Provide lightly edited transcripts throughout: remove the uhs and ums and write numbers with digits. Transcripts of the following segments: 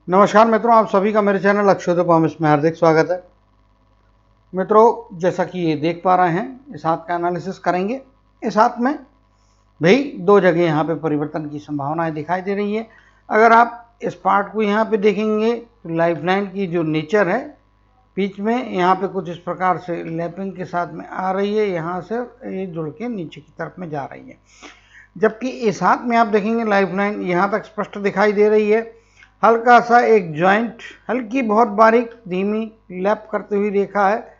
नमस्कार मित्रों, आप सभी का मेरे चैनल अक्षोद पॉमिस में हार्दिक स्वागत है। मित्रों, जैसा कि ये देख पा रहे हैं, इस हाथ का एनालिसिस करेंगे। इस हाथ में भाई दो जगह यहाँ पे परिवर्तन की संभावनाएं दिखाई दे रही है। अगर आप इस पार्ट को यहाँ पे देखेंगे तो लाइफ लाइन की जो नेचर है बीच में यहाँ पे कुछ इस प्रकार से लैपिंग के साथ में आ रही है, यहाँ से ये जुड़ के नीचे की तरफ में जा रही है। जबकि इस हाथ में आप देखेंगे लाइफ लाइन यहाँ तक स्पष्ट दिखाई दे रही है। हल्का सा एक जॉइंट, हल्की बहुत बारीक धीमी लैप करते हुई रेखा है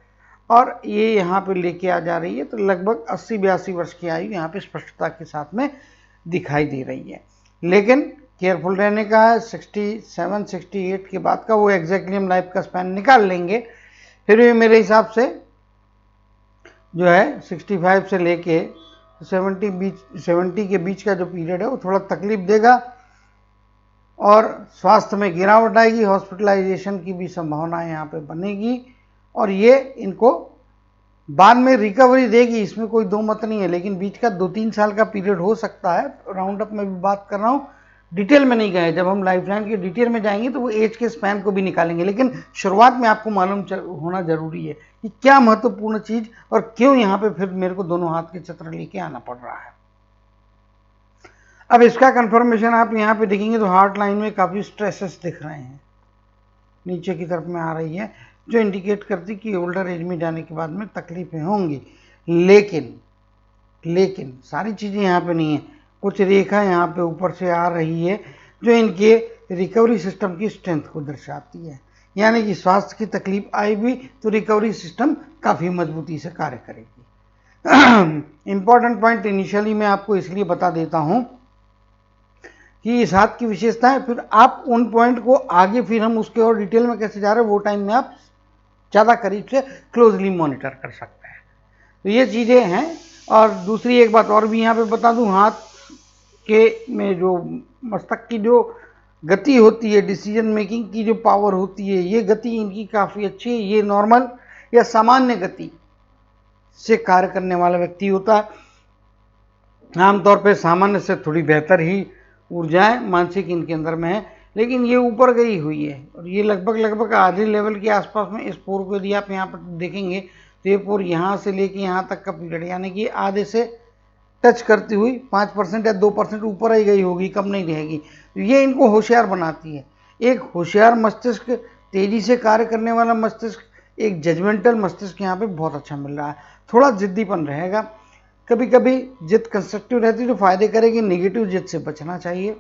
और ये यहाँ पे लेके आ जा रही है। तो लगभग 80-82 वर्ष की आयु यहाँ पे स्पष्टता के साथ में दिखाई दे रही है। लेकिन केयरफुल रहने का है। 67-68 के बाद का वो एग्जैक्टली हम लाइफ का स्पैन निकाल लेंगे। फिर भी मेरे हिसाब से जो है 65 से लेके 70 के बीच का जो पीरियड है वो थोड़ा तकलीफ देगा और स्वास्थ्य में गिरावट आएगी, हॉस्पिटलाइजेशन की भी संभावना यहाँ पे बनेगी और ये इनको बाद में रिकवरी देगी, इसमें कोई दो मत नहीं है। लेकिन बीच का 2-3 साल का पीरियड हो सकता है। राउंड अप में भी बात कर रहा हूँ, डिटेल में नहीं गए। जब हम लाइफ लाइन की डिटेल में जाएंगे तो वो एज के स्पैन को भी निकालेंगे। लेकिन शुरुआत में आपको मालूम होना जरूरी है कि क्या महत्वपूर्ण चीज और क्यों यहाँ पे फिर मेरे को दोनों हाथ के चित्र लेके आना पड़ रहा है। अब इसका कंफर्मेशन आप यहाँ पे देखेंगे तो हार्ट लाइन में काफ़ी स्ट्रेसेस दिख रहे हैं, नीचे की तरफ में आ रही है, जो इंडिकेट करती कि ओल्डर एज में जाने के बाद में तकलीफें होंगी। लेकिन सारी चीज़ें यहाँ पे नहीं है। कुछ रेखा यहाँ पे ऊपर से आ रही है जो इनके रिकवरी सिस्टम की स्ट्रेंथ को दर्शाती है। यानी कि स्वास्थ्य की तकलीफ आई भी तो रिकवरी सिस्टम काफ़ी मजबूती से कार्य करेगी। इंपॉर्टेंट पॉइंट इनिशियली मैं आपको इसलिए बता देता हूँ कि इस हाथ की विशेषता है। फिर आप उन पॉइंट को आगे फिर हम उसके और डिटेल में कैसे जा रहे हैं वो टाइम में आप ज़्यादा करीब से क्लोजली मॉनिटर कर सकते हैं। तो ये चीज़ें हैं। और दूसरी एक बात और भी यहाँ पे बता दूँ, हाथ के में जो मस्तक की जो गति होती है, डिसीजन मेकिंग की जो पावर होती है, ये गति इनकी काफ़ी अच्छी है। ये नॉर्मल या सामान्य गति से कार्य करने वाला व्यक्ति होता है। आमतौर पर सामान्य से थोड़ी बेहतर ही ऊर्जाएं मानसिक इनके अंदर में है, लेकिन ये ऊपर गई हुई है और ये लगभग आधे लेवल के आसपास में इस पोर को यदि आप यहाँ पर देखेंगे तो ये पोर यहाँ से लेके यहाँ तक का पीरियड यानी कि आधे से टच करती हुई 5% या 2% ऊपर ही गई होगी, कम नहीं रहेगी। तो ये इनको होशियार बनाती है। एक होशियार मस्तिष्क, तेजी से कार्य करने वाला मस्तिष्क, एक जजमेंटल मस्तिष्क यहाँ पे बहुत अच्छा मिल रहा है। थोड़ा जिद्दीपन रहेगा, कभी कभी जिद कंस्ट्रक्टिव रहती है तो फायदे करेगी, नेगेटिव जिद से बचना चाहिए।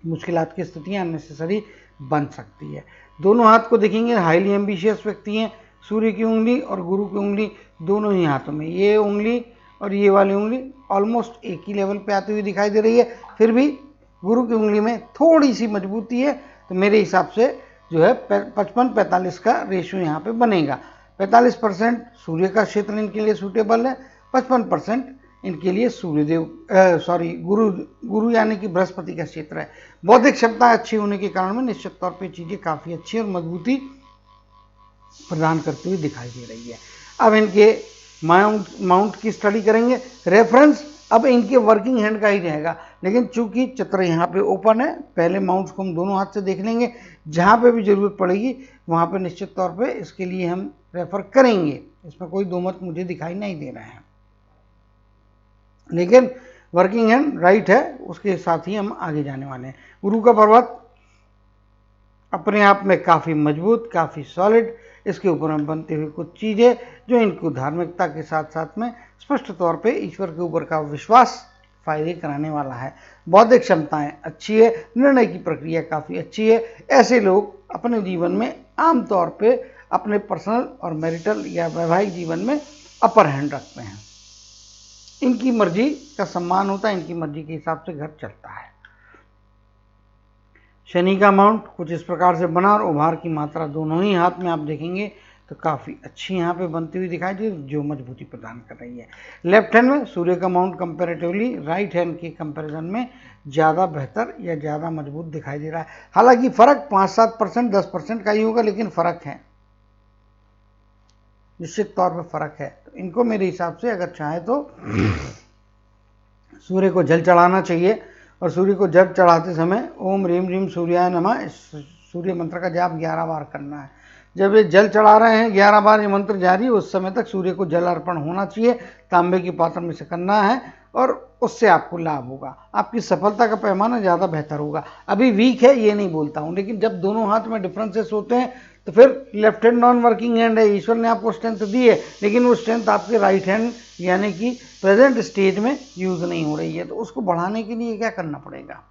मुश्किलात की स्थितियां अननेसेसरी बन सकती है। दोनों हाथ को देखेंगे, हाईली एम्बिशियस व्यक्ति हैं। सूर्य की उंगली और गुरु की उंगली दोनों ही हाथों में, ये उंगली और ये वाली उंगली ऑलमोस्ट एक ही लेवल पे आती हुई दिखाई दे रही है। फिर भी गुरु की उंगली में थोड़ी सी मजबूती है। तो मेरे हिसाब से जो है 55-45 का रेशियो यहाँ पे बनेगा। 45% सूर्य का क्षेत्र इनके लिए सूटेबल है, 55% इनके लिए सूर्यदेव गुरु यानी कि बृहस्पति का क्षेत्र है। बौद्धिक क्षमता अच्छी होने के कारण में निश्चित तौर पे चीजें काफी अच्छी और मजबूती प्रदान करती हुई दिखाई दे रही है। अब इनके माउंट की स्टडी करेंगे। रेफरेंस अब इनके वर्किंग हैंड का ही रहेगा, लेकिन चूंकि चित्र यहाँ पे ओपन है, पहले माउंट्स को हम दोनों हाथ से देख लेंगे। जहाँ पे भी जरूरत पड़ेगी वहाँ पे निश्चित तौर पे इसके लिए हम रेफर करेंगे, इसमें कोई दो मत मुझे दिखाई नहीं दे रहे हैं। लेकिन वर्किंग हैंड राइट है, उसके साथ ही हम आगे जाने वाले हैं। गुरु का पर्वत अपने आप में काफ़ी मजबूत, काफ़ी सॉलिड, इसके ऊपर में बनते हुए कुछ चीज़ें जो इनको धार्मिकता के साथ साथ में स्पष्ट तौर पे ईश्वर के ऊपर का विश्वास फायदे कराने वाला है। बौद्धिक क्षमताएं अच्छी है, निर्णय की प्रक्रिया काफ़ी अच्छी है। ऐसे लोग अपने जीवन में आमतौर पे अपने पर्सनल और मैरिटल या वैवाहिक जीवन में अपर हैंड रखते हैं। इनकी मर्जी का सम्मान होता है, इनकी मर्जी के हिसाब से घर चलता है। शनि का माउंट कुछ इस प्रकार से बना और उभार की मात्रा दोनों ही हाथ में आप देखेंगे तो काफ़ी अच्छी यहाँ पे बनती हुई दिखाई दे, जो मजबूती प्रदान कर रही है। लेफ्ट हैंड में सूर्य का माउंट कंपेरेटिवली राइट हैंड के कंपैरिजन में ज़्यादा बेहतर या ज़्यादा मजबूत दिखाई दे रहा है। हालांकि फर्क 5-7%, 10% का ही होगा, लेकिन फर्क है, निश्चित तौर पर फर्क है। तो इनको मेरे हिसाब से अगर चाहे तो सूर्य को जल चढ़ाना चाहिए और सूर्य को जल चढ़ाते समय ओम ह्रीम ह्रीम सूर्याय नमः इस सूर्य मंत्र का जाप 11 बार करना है। जब ये जल चढ़ा रहे हैं 11 बार ये मंत्र जारी, उस समय तक सूर्य को जल अर्पण होना चाहिए, तांबे के पात्र में से करना है और उससे आपको लाभ होगा। आपकी सफलता का पैमाना ज़्यादा बेहतर होगा। अभी वीक है ये नहीं बोलता हूँ, लेकिन जब दोनों हाथ में डिफरेंसेस होते हैं तो फिर left hand non working hand है, ईश्वर ने आपको स्ट्रेंथ दी है, लेकिन वो स्ट्रेंथ आपके राइट हैंड यानी कि प्रेजेंट स्टेज में यूज नहीं हो रही है। तो उसको बढ़ाने के लिए क्या करना पड़ेगा?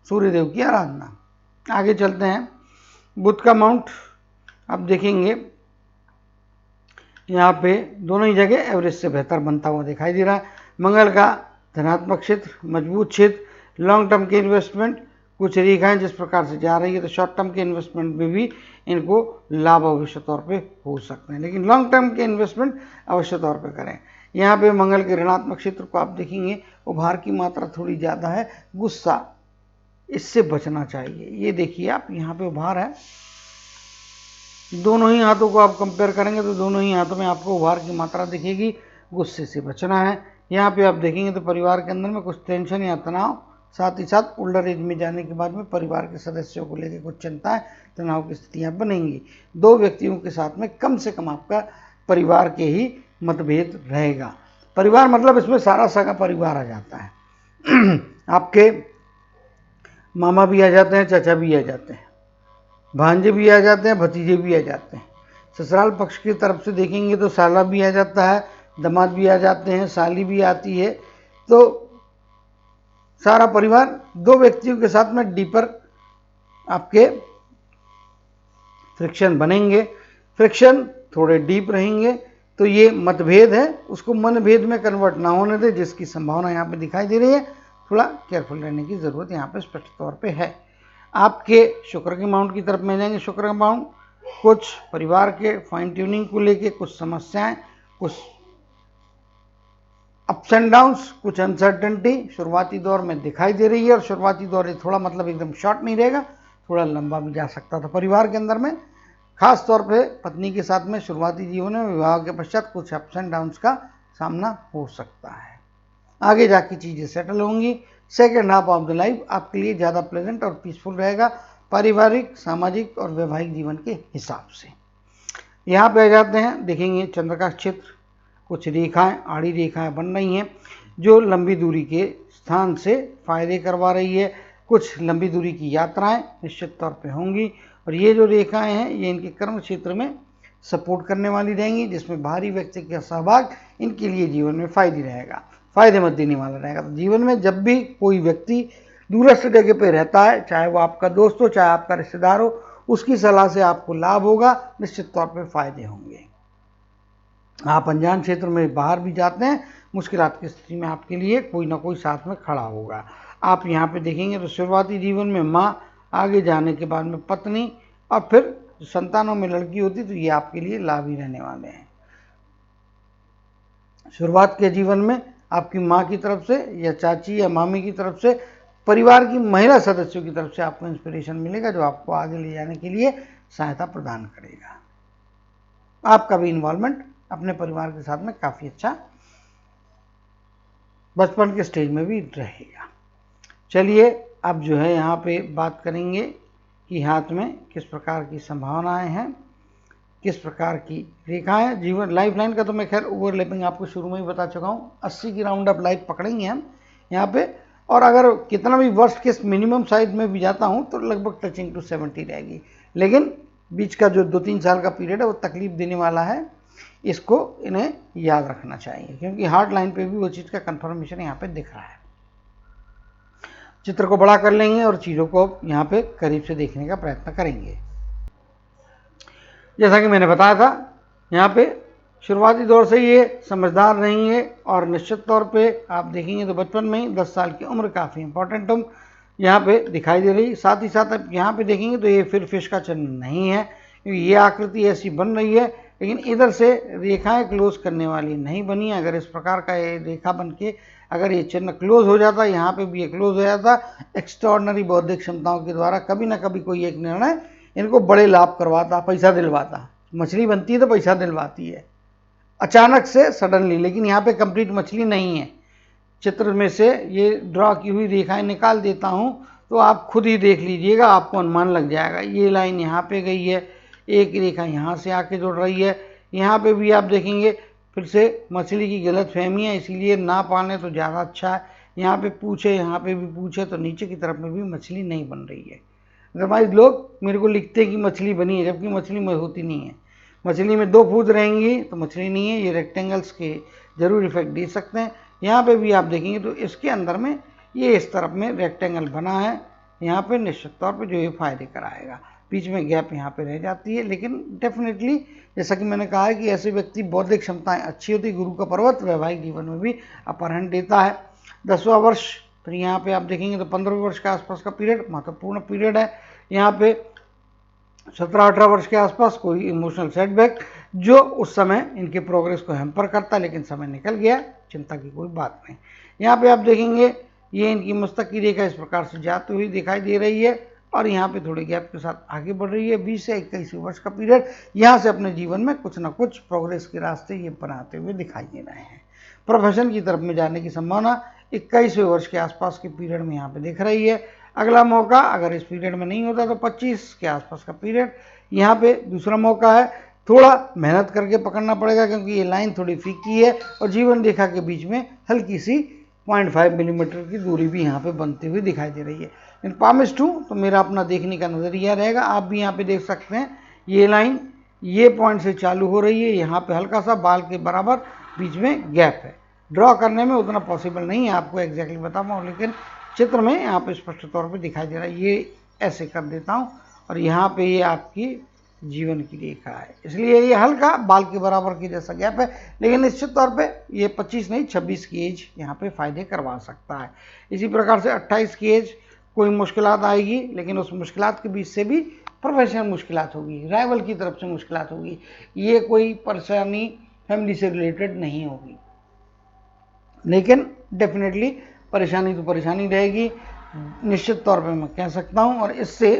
सूर्यदेव की आराधना। आगे चलते हैं। बुध का माउंट आप देखेंगे यहाँ पे दोनों ही जगह एवरेज से बेहतर बनता हुआ दिखाई दे रहा है। मंगल का धनात्मक क्षेत्र, मजबूत क्षेत्र, लॉन्ग टर्म के इन्वेस्टमेंट, कुछ रेखाएं जिस प्रकार से जा रही है तो शॉर्ट टर्म के इन्वेस्टमेंट में भी इनको लाभ अवश्य तौर पे हो सकते हैं, लेकिन लॉन्ग टर्म के इन्वेस्टमेंट अवश्य तौर पे करें। यहाँ पे मंगल के ऋणात्मक क्षेत्र को आप देखेंगे उभार की मात्रा थोड़ी ज़्यादा है, गुस्सा इससे बचना चाहिए। ये देखिए आप यहाँ पे उभार है, दोनों ही हाथों को आप कंपेयर करेंगे तो दोनों ही हाथों में आपको उभार की मात्रा दिखेगी, गुस्से से बचना है। यहाँ पे आप देखेंगे तो परिवार के अंदर में कुछ टेंशन या तनाव, साथ ही साथ ओल्डर एज में जाने के बाद में परिवार के सदस्यों को लेकर कुछ चिंताएं, तनाव की स्थितियां बनेंगी। दो व्यक्तियों के साथ में कम से कम आपका परिवार के ही मतभेद रहेगा। परिवार मतलब इसमें सारा सगा परिवार आ जाता है आपके मामा भी आ जाते हैं, चाचा भी आ जाते हैं, भांजे भी आ जाते हैं, भतीजे भी आ जाते हैं। ससुराल पक्ष की तरफ से देखेंगे तो साला भी आ जाता है, दामाद भी आ जाते हैं, साली भी आती है। तो सारा परिवार दो व्यक्तियों के साथ में डीपर आपके फ्रिक्शन बनेंगे, फ्रिक्शन थोड़े डीप रहेंगे। तो ये मतभेद है उसको मनभेद में कन्वर्ट ना होने दे, जिसकी संभावना यहाँ पे दिखाई दे रही है। थोड़ा केयरफुल रहने की जरूरत यहाँ पे स्पष्ट तौर पे है। आपके शुक्र के माउंट की तरफ में जाएंगे। शुक्र का माउंट कुछ परिवार के फाइन ट्यूनिंग को लेके कुछ समस्याएं, कुछ अप्स एंड डाउन्स, कुछ अनसर्टेनिटी शुरुआती दौर में दिखाई दे रही है। और शुरुआती दौर ये थोड़ा मतलब एकदम शॉर्ट नहीं रहेगा, थोड़ा लंबा भी जा सकता था। परिवार के अंदर में खास तौर पे पत्नी के साथ में शुरुआती जीवन में विवाह के पश्चात कुछ अप्स एंड डाउन्स का सामना हो सकता है। आगे जाके चीज़ें सेटल होंगी। Second half of the life आपके लिए ज़्यादा प्लेजेंट और पीसफुल रहेगा पारिवारिक, सामाजिक और वैवाहिक जीवन के हिसाब से। यहाँ पे आ जाते हैं, देखेंगे चंद्र का क्षेत्र, कुछ रेखाएं, आड़ी रेखाएं बन रही हैं जो लंबी दूरी के स्थान से फायदे करवा रही है। कुछ लंबी दूरी की यात्राएं निश्चित तौर पे होंगी और ये जो रेखाएं हैं ये इनके कर्म क्षेत्र में सपोर्ट करने वाली रहेंगी, जिसमें बाहरी व्यक्ति का सहभाग इनके लिए जीवन में फायदेमंद देने वाला रहेगा। तो जीवन में जब भी कोई व्यक्ति दूरस्थ जगह पे रहता है, चाहे वो आपका दोस्त हो, चाहे आपका रिश्तेदार हो, उसकी सलाह से आपको लाभ होगा, निश्चित तौर पे फायदे होंगे। आप अनजान क्षेत्र में बाहर भी जाते हैं, मुश्किलात की स्थिति में आपके लिए कोई ना कोई साथ में खड़ा होगा। आप यहाँ पे देखेंगे तो शुरुआती जीवन में माँ, आगे जाने के बाद में पत्नी और फिर संतानों में लड़की होती तो ये आपके लिए लाभ ही रहने वाले हैं। शुरुआत के जीवन में आपकी माँ की तरफ से या चाची या मामी की तरफ से, परिवार की महिला सदस्यों की तरफ से आपको इंस्पिरेशन मिलेगा जो आपको आगे ले जाने के लिए सहायता प्रदान करेगा। आपका भी इन्वॉल्वमेंट अपने परिवार के साथ में काफ़ी अच्छा बचपन के स्टेज में भी रहेगा। चलिए अब जो है यहाँ पे बात करेंगे कि हाथ में किस प्रकार की संभावनाएं हैं, किस प्रकार की रेखाएं। जीवन लाइफ लाइन का तो मैं खैर ओवरलैपिंग आपको शुरू में ही बता चुका हूँ। 80 की राउंड अप लाइफ पकड़ेंगे हम यहाँ पे, और अगर कितना भी वर्स्ट केस मिनिमम साइज में भी जाता हूँ तो लगभग टचिंग टू 70 रहेगी। लेकिन बीच का जो 2-3 साल का पीरियड है वो तकलीफ देने वाला है, इसको इन्हें याद रखना चाहिए, क्योंकि हार्ड लाइन पे भी वो चीज़ का कंफर्मेशन यहाँ पे दिख रहा है। चित्र को बड़ा कर लेंगे और चीज़ों को यहाँ पे करीब से देखने का प्रयत्न करेंगे। जैसा कि मैंने बताया था, यहाँ पे शुरुआती दौर से ये समझदार रहेंगे और निश्चित तौर पे आप देखेंगे तो बचपन में ही 10 साल की उम्र काफ़ी इंपॉर्टेंट टर्म यहाँ पे दिखाई दे रही। साथ ही साथ आप यहाँ पे देखेंगे तो ये फिर फिश का चिन्ह नहीं है, क्योंकि ये आकृति ऐसी बन रही है, लेकिन इधर से रेखाएं क्लोज करने वाली नहीं बनी। अगर इस प्रकार का ये रेखा बन के अगर ये चिन्ह क्लोज हो जाता, यहाँ पे भी ये क्लोज हो जाता, एक्स्ट्राऑर्डिनरी बौद्धिक क्षमताओं के द्वारा कभी ना कभी कोई एक निर्णय इनको बड़े लाभ करवाता, पैसा दिलवाता। मछली बनती है तो पैसा दिलवाती है अचानक से, सडनली, लेकिन यहाँ पे कंप्लीट मछली नहीं है, चित्र में से ये ड्रॉ की हुई रेखाएं निकाल देता हूं, तो आप खुद ही देख लीजिएगा, आपको अनुमान लग जाएगा। ये लाइन यहाँ पे गई है, एक रेखा यहाँ से आके जुड़ रही है, यहाँ पे भी आप देखेंगे फिर से मछली की गलत फहमी है, इसीलिए ना पालें तो ज़्यादा अच्छा है। यहाँ पे पूछे, यहाँ पे भी पूछे, तो नीचे की तरफ में भी मछली नहीं बन रही है। अदरवाइज लोग मेरे को लिखते हैं कि मछली बनी है, जबकि मछली में होती नहीं है। मछली में 2 फूट रहेंगी तो मछली नहीं है। ये रेक्टेंगल्स के जरूर इफेक्ट दे सकते हैं। यहाँ पे भी आप देखेंगे तो इसके अंदर में ये इस तरफ में रेक्टेंगल बना है, यहाँ पे निश्चित तौर पे जो ये फायदे कराएगा। बीच में गैप यहाँ पे रह जाती है, लेकिन डेफिनेटली जैसा कि मैंने कहा है कि ऐसे व्यक्ति बौद्धिक क्षमताएं अच्छी होती, गुरु का पर्वत वैवाहिक जीवन में भी अपर हैंड देता है। 10वां वर्ष, फिर यहाँ पे आप देखेंगे तो 15वें वर्ष के आसपास का पीरियड महत्वपूर्ण पीरियड है। यहाँ पे 17-18 वर्ष के आसपास कोई इमोशनल सेटबैक जो उस समय इनके प्रोग्रेस को हैम्पर करता, लेकिन समय निकल गया, चिंता की कोई बात नहीं। यहाँ पे आप देखेंगे ये इनकी मस्तक की रेखा इस प्रकार से जाती हुई दिखाई दे रही है और यहाँ पे थोड़ी गैप के साथ आगे बढ़ रही है। 20 से 21 वर्ष का पीरियड, यहाँ से अपने जीवन में कुछ ना कुछ प्रोग्रेस के रास्ते ये बनाते हुए दिखाई दे रहे हैं। प्रोफेशन की तरफ में जाने की संभावना 21वें वर्ष के आसपास के पीरियड में यहाँ पे दिख रही है। अगला मौका अगर इस पीरियड में नहीं होता तो 25 के आसपास का पीरियड, यहाँ पे दूसरा मौका है। थोड़ा मेहनत करके पकड़ना पड़ेगा क्योंकि ये लाइन थोड़ी फीकी है और जीवन रेखा के बीच में हल्की सी 0.5 मिलीमीटर की दूरी भी यहाँ पे बनती हुई दिखाई दे रही है। इन पामिस्ट हूँ तो मेरा अपना देखने का नज़रिया रहेगा। आप भी यहाँ पे देख सकते हैं ये लाइन ये पॉइंट से चालू हो रही है, यहाँ पे हल्का सा बाल के बराबर बीच में गैप है। ड्रॉ करने में उतना पॉसिबल नहीं है आपको एग्जैक्टली बता पाऊँ, लेकिन चित्र में यहाँ पे स्पष्ट तौर पे दिखाई दे रहा है। ये ऐसे कर देता हूँ और यहाँ पे ये आपकी जीवन की रेखा है, इसलिए ये हल्का बाल के बराबर की जैसा गैप है, लेकिन निश्चित तौर पे ये 25 नहीं 26 की एज यहाँ पे फायदे करवा सकता है। इसी प्रकार से 28 की एज कोई मुश्किलात आएगी, लेकिन उस मुश्किलात के बीच से भी प्रोफेशनल मुश्किलात होगी, राइवल की तरफ से मुश्किलात होगी। ये कोई परेशानी फैमिली से रिलेटेड नहीं होगी, लेकिन डेफिनेटली परेशानी तो परेशानी रहेगी, निश्चित तौर पे मैं कह सकता हूं। और इससे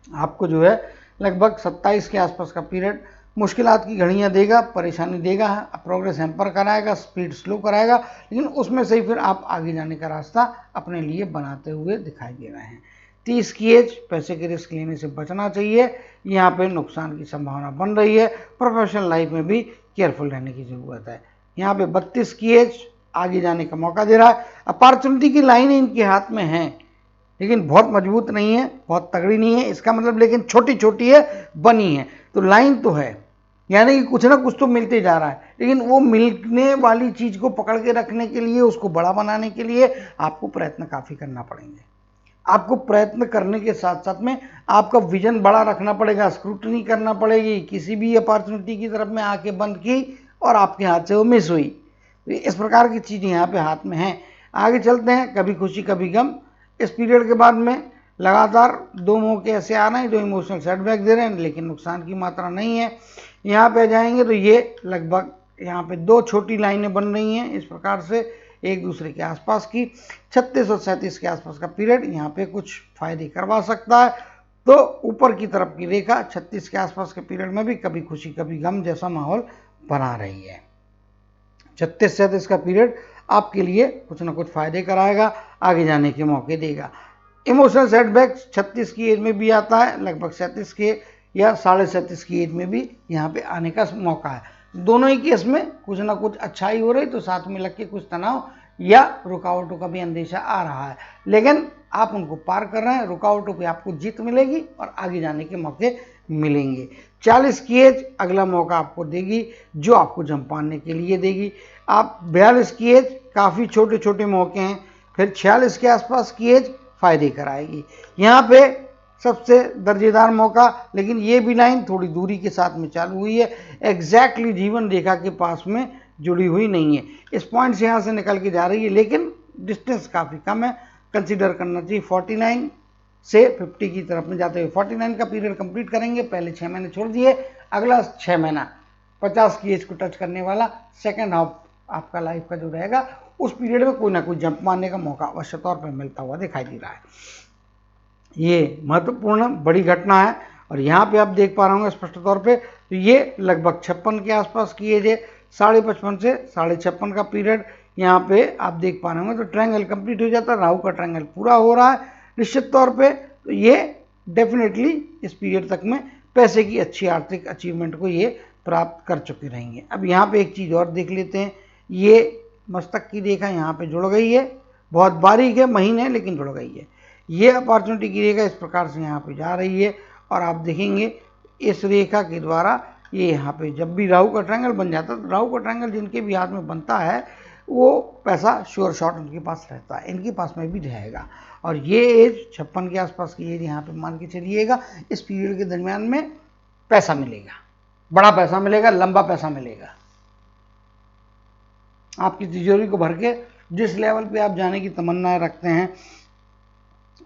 आपको जो है लगभग 27 के आसपास का पीरियड मुश्किलात की घड़ियां देगा, परेशानी देगा, प्रोग्रेस हैम्पर कराएगा, स्पीड स्लो कराएगा, लेकिन उसमें से ही फिर आप आगे जाने का रास्ता अपने लिए बनाते हुए दिखाई दे रहे हैं। 30 की एज, पैसे के रिस्क लेने से बचना चाहिए, यहाँ पे नुकसान की संभावना बन रही है। प्रोफेशनल लाइफ में भी केयरफुल रहने की ज़रूरत है। यहाँ पे 32 की एज, आगे जाने का मौका दे रहा है। अपॉर्चुनिटी की लाइन इनके हाथ में है, लेकिन बहुत मजबूत नहीं है, बहुत तगड़ी नहीं है, इसका मतलब लेकिन छोटी छोटी है, बनी है, तो लाइन तो है, यानी कि कुछ ना कुछ तो मिलते जा रहा है। लेकिन वो मिलने वाली चीज़ को पकड़ के रखने के लिए, उसको बड़ा बनाने के लिए आपको प्रयत्न काफ़ी करना पड़ेंगे। आपको प्रयत्न करने के साथ साथ में आपका विजन बड़ा रखना पड़ेगा, स्क्रूटनी करना पड़ेगी। किसी भी अपॉर्चुनिटी की तरफ में आके बंद की और आपके हाथ से वो मिस हुई, तो इस प्रकार की चीज़ यहाँ पे हाथ में है। आगे चलते हैं, कभी खुशी कभी गम। इस पीरियड के बाद में लगातार 2 मौके ऐसे आ रहे हैं जो इमोशनल सेटबैक दे रहे हैं, लेकिन नुकसान की मात्रा नहीं है। यहाँ पे जाएंगे तो ये लगभग यहाँ पे 2 छोटी लाइनें बन रही हैं इस प्रकार से एक दूसरे के आसपास की। 36 और 37 के आसपास का पीरियड यहाँ पे कुछ फायदे करवा सकता है। तो ऊपर की तरफ की रेखा 36 के आसपास के पीरियड में भी कभी खुशी कभी गम जैसा माहौल बना रही है। 36-37 का पीरियड आपके लिए कुछ ना कुछ फायदे कराएगा, आगे जाने के मौके देगा। इमोशनल सेटबैक 36 की एज में भी आता है, लगभग 37 के या 37.5 की एज में भी यहाँ पे आने का मौका है। दोनों ही केस में कुछ ना कुछ अच्छाई हो रही, तो साथ में लग के कुछ तनाव या रुकावटों का भी अंदेशा आ रहा है, लेकिन आप उनको पार कर रहे हैं। रुकावटों पे आपको जीत मिलेगी और आगे जाने के मौके मिलेंगे। 40 की एज अगला मौका आपको देगी, जो आपको जम पाने के लिए देगी। आप 42 की एज, काफ़ी छोटे छोटे मौके हैं। फिर 46 के आसपास की एज फायदे कराएगी। यहाँ पे सबसे दर्जेदार मौका, लेकिन ये भी लाइन थोड़ी दूरी के साथ में चालू हुई है, एग्जैक्टली जीवन रेखा के पास में जुड़ी हुई नहीं है। इस पॉइंट से यहाँ से निकल के जा रही है, लेकिन डिस्टेंस काफ़ी कम है। कंसिडर करना चाहिए 49 से 50 की तरफ में जाते हुए। 49 का पीरियड कंप्लीट करेंगे, पहले 6 महीने छोड़ दिए, अगला 6 महीना 50 की एज को टच करने वाला सेकेंड हाफ आपका लाइफ का जो रहेगा, उस पीरियड में कोई ना कोई जंप मारने का मौका अवश्य तौर पर मिलता हुआ दिखाई दे रहा है। ये महत्वपूर्ण बड़ी घटना है और यहाँ पे आप देख पा रहे होंगे स्पष्ट तौर पे, तो ये लगभग 56 के आसपास की एज है। 55.5 से 56.5 का पीरियड यहाँ पे आप देख पा रहे होंगे। तो ट्रायंगल कंप्लीट हो जाता है, राहु का ट्रायंगल पूरा हो रहा है निश्चित तौर पे। तो ये डेफिनेटली इस पीरियड तक में पैसे की अच्छी आर्थिक अचीवमेंट को ये प्राप्त कर चुके रहेंगे। अब यहाँ पे एक चीज़ और देख लेते हैं, ये मस्तक की रेखा यहाँ पे जुड़ गई है, बहुत बारीक है, महीन है, लेकिन जुड़ गई है। ये अपॉर्चुनिटी की रेखा इस प्रकार से यहाँ पे जा रही है और आप देखेंगे इस रेखा के द्वारा ये यहाँ पे जब भी राहु का ट्रायंगल बन जाता है, तो राहु का ट्रायंगल जिनके भी हाथ में बनता है वो पैसा श्योर शॉट उनके पास रहता है, इनके पास में भी रहेगा। और ये एज 56 के आसपास की एज यहाँ पे मान के चलिएगा, इस पीरियड के दरमियान में पैसा मिलेगा, बड़ा पैसा मिलेगा, लंबा पैसा मिलेगा। आपकी तिजोरी को भर के जिस लेवल पे आप जाने की तमन्नाएं रखते हैं,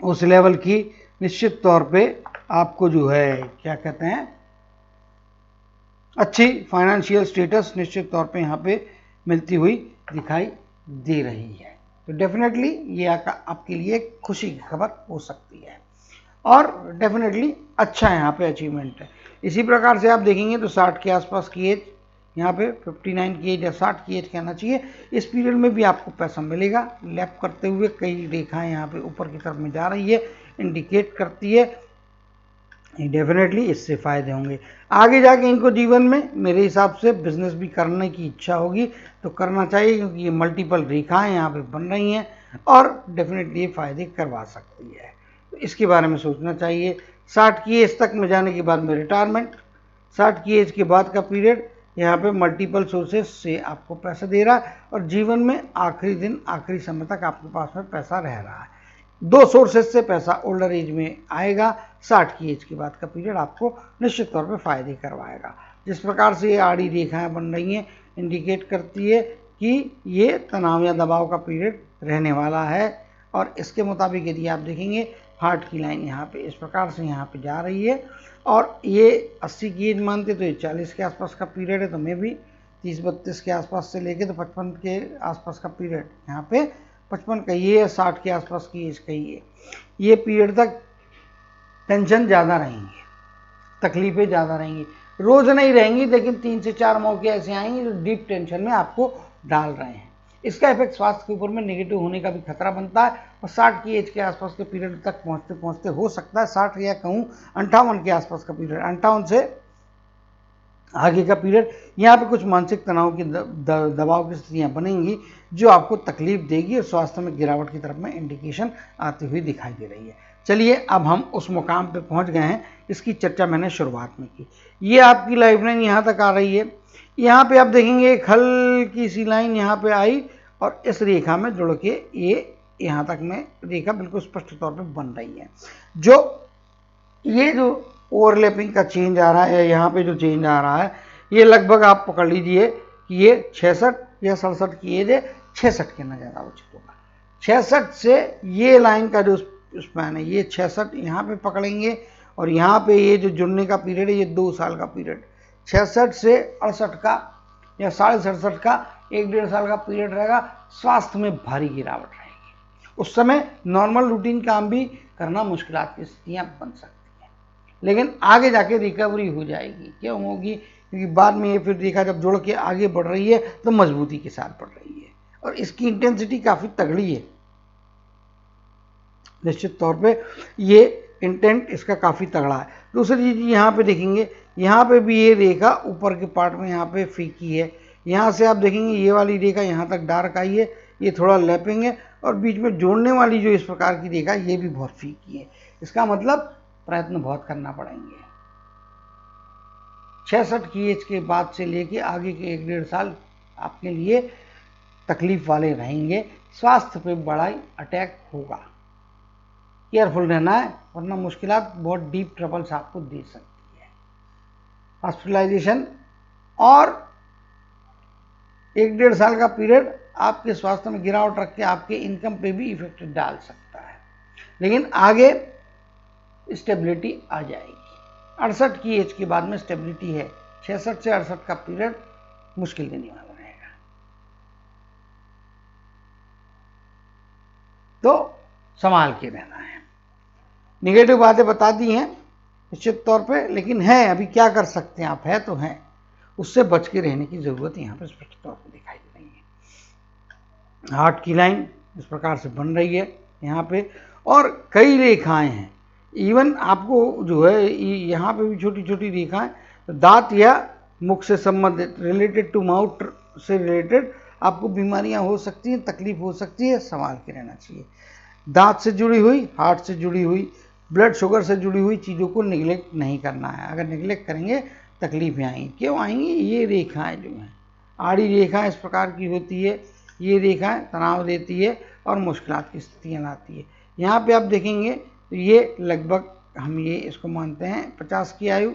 उस लेवल की निश्चित तौर पे आपको जो है क्या कहते हैं, अच्छी फाइनेंशियल स्टेटस निश्चित तौर पे यहाँ पे मिलती हुई दिखाई दे रही है। तो डेफिनेटली ये आपके लिए खुशी की खबर हो सकती है और डेफिनेटली अच्छा यहाँ पे अचीवमेंट है। इसी प्रकार से आप देखेंगे तो 60 के आसपास की एज, यहाँ पे 59 की एज या 60 की एज कहना चाहिए, इस पीरियड में भी आपको पैसा मिलेगा। लैप करते हुए कई रेखाएं यहाँ पे ऊपर की तरफ में जा रही है, इंडिकेट करती है डेफिनेटली इससे फ़ायदे होंगे। आगे जाके इनको जीवन में मेरे हिसाब से बिजनेस भी करने की इच्छा होगी तो करना चाहिए, क्योंकि ये मल्टीपल रेखाएं यहाँ पे बन रही हैं और डेफिनेटली ये फ़ायदे करवा सकती है। तो इसके बारे में सोचना चाहिए। 60 की एज तक में जाने के बाद में रिटायरमेंट, 60 की एज के बाद का पीरियड यहाँ पे मल्टीपल सोर्सेस से आपको पैसा दे रहा है और जीवन में आखिरी दिन आखिरी समय तक आपके पास में पैसा रह रहा है। 2 सोर्सेस से पैसा ओल्डर एज में आएगा। 60 की एज के बाद का पीरियड आपको निश्चित तौर पे फायदे करवाएगा। जिस प्रकार से ये आड़ी रेखाएं बन रही हैं इंडिकेट करती है कि ये तनाव या दबाव का पीरियड रहने वाला है। और इसके मुताबिक यदि आप देखेंगे हार्ट की लाइन यहाँ पे इस प्रकार से यहाँ पे जा रही है और ये 80 की एज मानते तो ये 40 के आसपास का पीरियड है, तो मैं भी 30-32 के आसपास से लेके तो 55 के आसपास का पीरियड यहाँ पे 55 कहिए या 60 के आसपास की एज कहिए, ये पीरियड तक टेंशन ज़्यादा रहेंगे, तकलीफ़ें ज़्यादा रहेंगी, रोज़ नहीं रहेंगी, लेकिन 3 से 4 मौके ऐसे आएंगे जो डीप टेंशन में आपको डाल रहे हैं। इसका इफेक्ट स्वास्थ्य के ऊपर में नेगेटिव होने का भी खतरा बनता है और 60 की एज के आसपास के पीरियड तक पहुँचते पहुँचते हो सकता है 60 या कहूँ 58 के आसपास का पीरियड, 58 से आगे का पीरियड, यहाँ पे कुछ मानसिक तनाव की दबाव की स्थितियाँ बनेंगी जो आपको तकलीफ देगी और स्वास्थ्य में गिरावट की तरफ में इंडिकेशन आती हुई दिखाई दे रही है। चलिए अब हम उस मुकाम पे पहुँच गए हैं, इसकी चर्चा मैंने शुरुआत में की। ये आपकी लाइफ लाइन यहाँ तक आ रही है, यहाँ पे आप देखेंगे एक हल्की सी लाइन यहाँ पे आई और इस रेखा में जुड़ के ये यहाँ तक में रेखा बिल्कुल स्पष्ट तौर पे बन रही है। ये जो ओवरलैपिंग का चेंज आ रहा है, यहाँ पे जो चेंज आ रहा है, ये लगभग आप पकड़ लीजिए कि ये 66 या 67 की एज है, 66 के ना ज़्यादा उचित होगा। 66 से ये लाइन का जो स्पैन है ये 66 यहाँ पे पकड़ेंगे और यहाँ पे ये जो जुड़ने का पीरियड है ये 2 साल का पीरियड, 66 से 68 का या 67.5 का 1-1.5 साल का पीरियड रहेगा। स्वास्थ्य में भारी गिरावट रहेगी, उस समय नॉर्मल रूटीन काम भी करना मुश्किल की स्थितियाँ बन सकती हैं, लेकिन आगे जाके रिकवरी हो जाएगी। क्यों होगी? क्योंकि बाद में ये फिर देखा जब जुड़ के आगे बढ़ रही है तो मजबूती के साथ बढ़ रही है और इसकी इंटेंसिटी काफ़ी तगड़ी है। निश्चित तौर पे ये इंटेंट इसका काफ़ी तगड़ा है। दूसरी चीज़ यहाँ पे देखेंगे, यहाँ पे भी ये रेखा ऊपर के पार्ट में यहाँ पे फीकी है, यहाँ से आप देखेंगे ये वाली रेखा यहाँ तक डार्क आई है, ये थोड़ा लैपिंग है और बीच में जोड़ने वाली जो इस प्रकार की रेखा ये भी बहुत फीकी है। इसका मतलब प्रयत्न बहुत करना पड़ेंगे। 66 की एज के बाद से लेके आगे के 1-1.5 साल आपके लिए तकलीफ वाले रहेंगे। स्वास्थ्य पे बड़ा अटैक होगा, केयरफुल रहना है वरना मुश्किलात बहुत डीप ट्रबल्स आपको दे सकती है। हॉस्पिटलाइजेशन और 1-1.5 साल का पीरियड आपके स्वास्थ्य में गिरावट रख के आपके इनकम पे भी इफेक्ट डाल सकता है, लेकिन आगे स्टेबिलिटी आ जाएगी। 68 की एज के बाद में स्टेबिलिटी है, 66 से 68 का पीरियड मुश्किल देने वाला रहेगा। तो संभाल के रहना है। निगेटिव बातें बता दी हैं निश्चित तौर पे, लेकिन है अभी क्या कर सकते हैं आप, है तो हैं। उससे बच के रहने की ज़रूरत यहाँ पर स्पष्ट तौर पर दिखाई दे रही है। हार्ट की लाइन इस प्रकार से बन रही है यहाँ पे, और कई रेखाएं हैं। इवन आपको जो है यहाँ पे भी छोटी छोटी रेखाएं, दांत या मुख से संबंधित, रिलेटेड टू माउथ से रिलेटेड आपको बीमारियां हो सकती हैं, तकलीफ हो सकती है, संभाल के रहना चाहिए। दांत से जुड़ी हुई, हार्ट से जुड़ी हुई, ब्लड शुगर से जुड़ी हुई चीज़ों को निगलेक्ट नहीं करना है। अगर निगलेक्ट करेंगे तकलीफें आएंगी। क्यों आएंगी? ये रेखाएं जो हैं, आड़ी रेखाएं इस प्रकार की होती है, ये रेखाएं तनाव देती है और मुश्किलात की स्थितियाँ लाती है। यहाँ पे आप देखेंगे तो ये लगभग हम ये इसको मानते हैं 50 की आयु।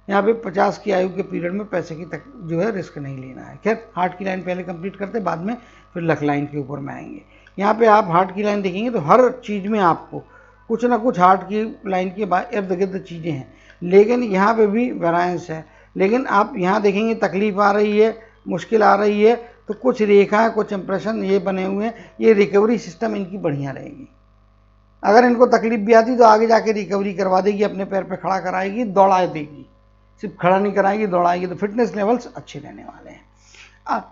यहाँ पे 50 की आयु के पीरियड में पैसे की जो है रिस्क नहीं लेना है। खैर, हार्ट की लाइन पहले कंप्लीट करते, बाद में फिर लक लाइन के ऊपर में आएंगे। यहाँ पे आप हार्ट की लाइन देखेंगे तो हर चीज़ में आपको कुछ ना कुछ हार्ट की लाइन के इर्द गिर्द चीज़ें हैं, लेकिन यहाँ पे भी वेरायंस है। लेकिन आप यहाँ देखेंगे तकलीफ आ रही है, मुश्किल आ रही है, तो कुछ रेखाएं, कुछ इंप्रेशन ये बने हुए हैं, ये रिकवरी सिस्टम इनकी बढ़िया रहेगी। अगर इनको तकलीफ भी आती तो आगे जाके रिकवरी करवा देगी, अपने पैर पे खड़ा कराएगी, दौड़ा देगी, सिर्फ खड़ा नहीं कराएगी, दौड़ाएगी। तो फिटनेस लेवल्स अच्छे रहने वाले हैं।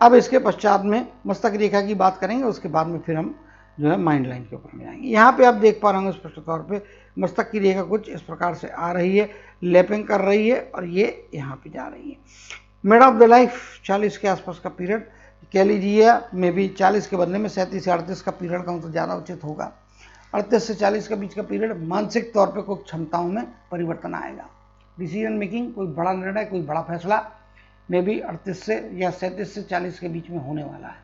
अब इसके पश्चात में मस्तक रेखा की बात करेंगे, उसके बाद में फिर हम जो है माइंड लाइन के ऊपर में जाएंगे। यहाँ पे आप देख पा रहे होंगे स्पष्ट तौर पे मस्तक की रेखा कुछ इस प्रकार से आ रही है, लैपिंग कर रही है और ये यहाँ पे जा रही है। मिड ऑफ द लाइफ 40 के आसपास का पीरियड कह लीजिए, मे भी 40 के बदले में 37 से 38 का पीरियड कहूँ तो ज़्यादा उचित होगा। 38 से 40 के बीच का पीरियड मानसिक तौर पर कुछ क्षमताओं में परिवर्तन आएगा। डिसीजन मेकिंग, कोई बड़ा निर्णय, कोई बड़ा फैसला मे भी 38 से या 37 से 40 के बीच में होने वाला है।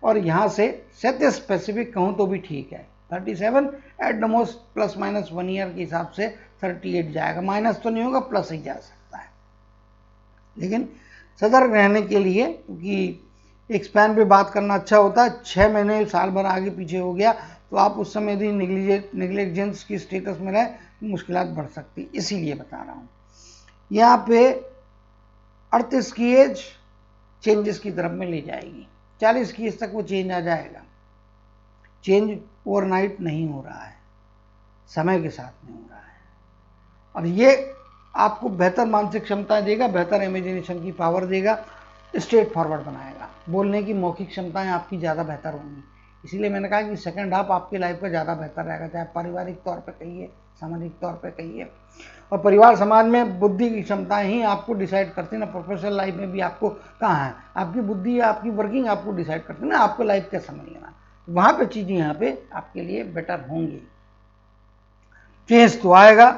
और यहाँ से 37 स्पेसिफिक कहूँ तो भी ठीक है, 37 at the most plus minus 1 year के हिसाब से 38 जाएगा। माइनस तो नहीं होगा, प्लस ही जा सकता है। लेकिन सतर्क रहने के लिए, क्योंकि एक स्पैन पे बात करना अच्छा होता है, 6 महीने साल भर आगे पीछे हो गया तो आप उस समय यदि निग्लिजेंस की स्टेटस में रहे तो मुश्किलात बढ़ सकती, इसीलिए बता रहा हूँ। यहाँ पे 38 की एज चेंजेस की तरफ में ले जाएगी, 40 की एज तक वो चेंज आ जाएगा। चेंज ओवरनाइट नहीं हो रहा है, समय के साथ में हो रहा है, और ये आपको बेहतर मानसिक क्षमता देगा, बेहतर इमेजिनेशन की पावर देगा, स्ट्रेट फॉरवर्ड बनाएगा। बोलने की मौखिक क्षमताएं आपकी ज़्यादा बेहतर होंगी। इसीलिए मैंने कहा कि सेकंड हाफ आपकी लाइफ का ज़्यादा बेहतर रहेगा, चाहे पारिवारिक तौर पे कहिए, सामाजिक तौर पे कहिए। और परिवार समाज में बुद्धि की क्षमताएं ही आपको डिसाइड करती है ना। प्रोफेशनल लाइफ में भी आपको कहाँ है, आपकी बुद्धि या आपकी वर्किंग आपको डिसाइड करती है ना, आपको लाइफ कैसा मिलेगा। वहाँ पे चीज़ें यहाँ पे आपके लिए बेटर होंगी। चेंज तो आएगा,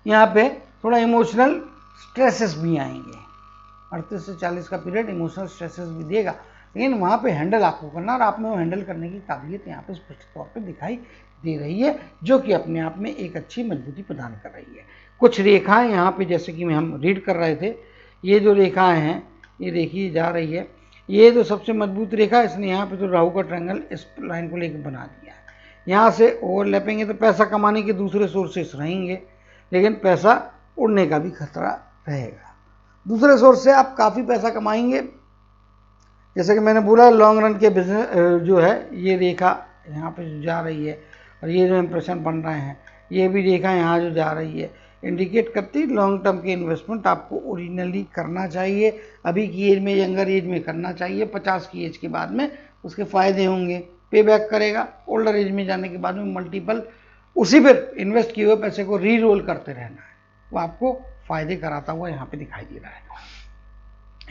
यहाँ पे थोड़ा इमोशनल स्ट्रेसेस भी आएंगे। 38 से 40 का पीरियड इमोशनल स्ट्रेसेस भी देगा, लेकिन वहाँ पे हैंडल आपको करना, और आप में वो हैंडल करने की काबिलियत यहाँ पे स्पष्ट तौर पे दिखाई दे रही है, जो कि अपने आप में एक अच्छी मजबूती प्रदान कर रही है। कुछ रेखाएं यहाँ पे जैसे कि हम रीड कर रहे थे, ये जो रेखाएं हैं ये देखिए जा रही है, ये जो सबसे मजबूत रेखा, इसने यहाँ पे तो राहु का ट्रायंगल इस लाइन को लेकर बना दिया है। यहाँ से ओवरलैपिंग है तो पैसा कमाने के दूसरे सोर्सेस रहेंगे, लेकिन पैसा उड़ने का भी खतरा रहेगा। दूसरे सोर्स से आप काफ़ी पैसा कमाएंगे, जैसे कि मैंने बोला लॉन्ग रन के बिजनेस जो है, ये रेखा यहाँ पे जो जा रही है और ये जो इंप्रेशन बन रहे हैं, ये भी रेखा यहाँ जो जा रही है इंडिकेट करती है लॉन्ग टर्म के इन्वेस्टमेंट आपको ओरिजिनली करना चाहिए। अभी की एज में, यंगर एज में करना चाहिए। 50 की एज के बाद में उसके फ़ायदे होंगे, पे बैक करेगा। ओल्डर एज में जाने के बाद में मल्टीपल उसी पर इन्वेस्ट किए हुए पैसे को री रोल करते रहना है, वो आपको फ़ायदे कराता हुआ यहाँ पे दिखाई दे रहा है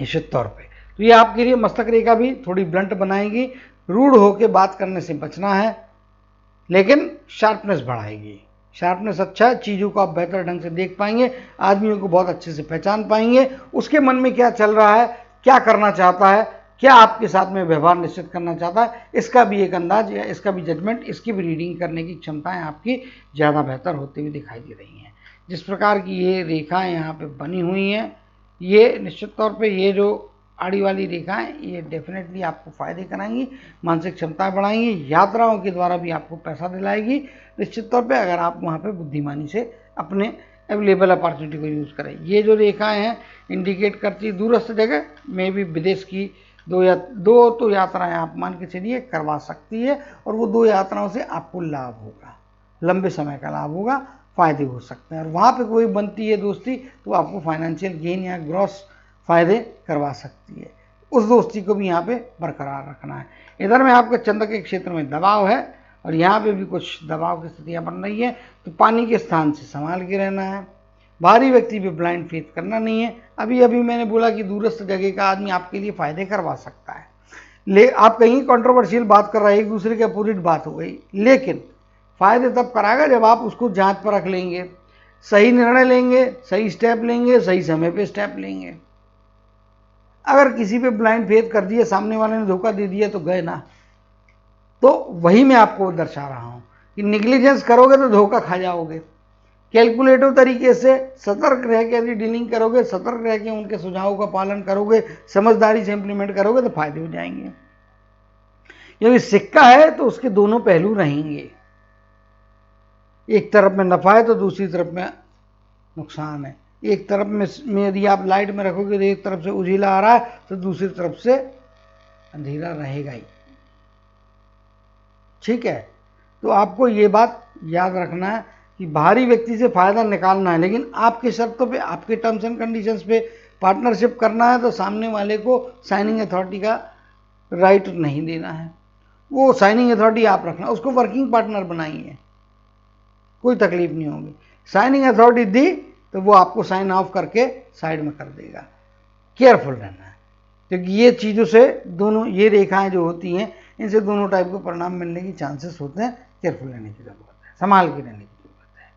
निश्चित तौर पे। तो ये आपके लिए मस्तक रेखा भी थोड़ी ब्लंट बनाएगी, रूढ़ होकर बात करने से बचना है, लेकिन शार्पनेस बढ़ाएगी। शार्पनेस अच्छा है, चीज़ों को आप बेहतर ढंग से देख पाएंगे, आदमियों को बहुत अच्छे से पहचान पाएंगे, उसके मन में क्या चल रहा है, क्या करना चाहता है, क्या आपके साथ में व्यवहार निश्चित करना चाहता है, इसका भी एक अंदाज या इसका भी जजमेंट, इसकी भी रीडिंग करने की क्षमताएं आपकी ज़्यादा बेहतर होती हुई दिखाई दे रही हैं। जिस प्रकार की ये रेखाएं यहाँ पे बनी हुई हैं, ये निश्चित तौर पे ये जो आड़ी वाली रेखाएं, ये डेफिनेटली आपको फ़ायदे कराएंगी, मानसिक क्षमता बढ़ाएंगी, यात्राओं के द्वारा भी आपको पैसा दिलाएगी निश्चित तौर पे, अगर आप वहाँ पे बुद्धिमानी से अपने अवेलेबल अपॉर्चुनिटी को यूज़ करें। ये जो रेखाएं हैं इंडिकेट करती दूरस्थ जगह में भी विदेश की दो तो यात्राएं आप मान के चलिए करवा सकती है, और वो 2 यात्राओं से आपको लाभ होगा, लंबे समय का लाभ होगा, फ़ायदे हो सकते हैं। और वहाँ पे कोई बनती है दोस्ती तो आपको फाइनेंशियल गेन या ग्रॉस फायदे करवा सकती है। उस दोस्ती को भी यहाँ पे बरकरार रखना है। इधर में आपके चंद्र के क्षेत्र में दबाव है और यहाँ पे भी कुछ दबाव की स्थितियाँ बन रही है, तो पानी के स्थान से संभाल के रहना है। बाहरी व्यक्ति पे ब्लाइंड फेथ करना नहीं है। अभी अभी मैंने बोला कि दूरस्थ जगह का आदमी आपके लिए फायदे करवा सकता है। आप कहीं कंट्रोवर्शियल बात कर रहे हैं, एक दूसरे के अपोजिट बात हो गई, लेकिन फायदे तब कराएगा जब आप उसको जांच पर रख लेंगे, सही निर्णय लेंगे, सही स्टेप लेंगे, सही समय पे स्टेप लेंगे। अगर किसी पे ब्लाइंड फेथ कर दिया, सामने वाले ने धोखा दे दिया, तो गए ना। तो वही मैं आपको दर्शा रहा हूं कि निग्लिजेंस करोगे तो धोखा खा जाओगे। कैलकुलेटिव तरीके से सतर्क रह के यदि डीलिंग करोगे, सतर्क रह के उनके सुझावों का पालन करोगे, समझदारी से इंप्लीमेंट करोगे, तो फायदे हो जाएंगे। यदि सिक्का है तो उसके दोनों पहलू रहेंगे, एक तरफ में नफा है तो दूसरी तरफ में नुकसान है। एक तरफ में यदि आप लाइट में रखोगे तो एक तरफ से उजीला आ रहा है तो दूसरी तरफ से अंधेरा रहेगा ही। ठीक है, तो आपको ये बात याद रखना है कि बाहरी व्यक्ति से फायदा निकालना है, लेकिन आपके शर्तों पे, आपके टर्म्स एंड कंडीशंस पे पार्टनरशिप करना है। तो सामने वाले को साइनिंग अथॉरिटी का राइट नहीं देना है, वो साइनिंग अथॉरिटी आप रखना, उसको वर्किंग पार्टनर बनाइए, कोई तकलीफ नहीं होगी। साइनिंग अथॉरिटी दी तो वो आपको साइन ऑफ करके साइड में कर देगा। केयरफुल रहना है, क्योंकि ये चीज़ों से दोनों, ये रेखाएं जो होती हैं, इनसे दोनों टाइप के परिणाम मिलने की चांसेस होते हैं। केयरफुल रहने की जरूरत है, संभाल के रहने की जरूरत है।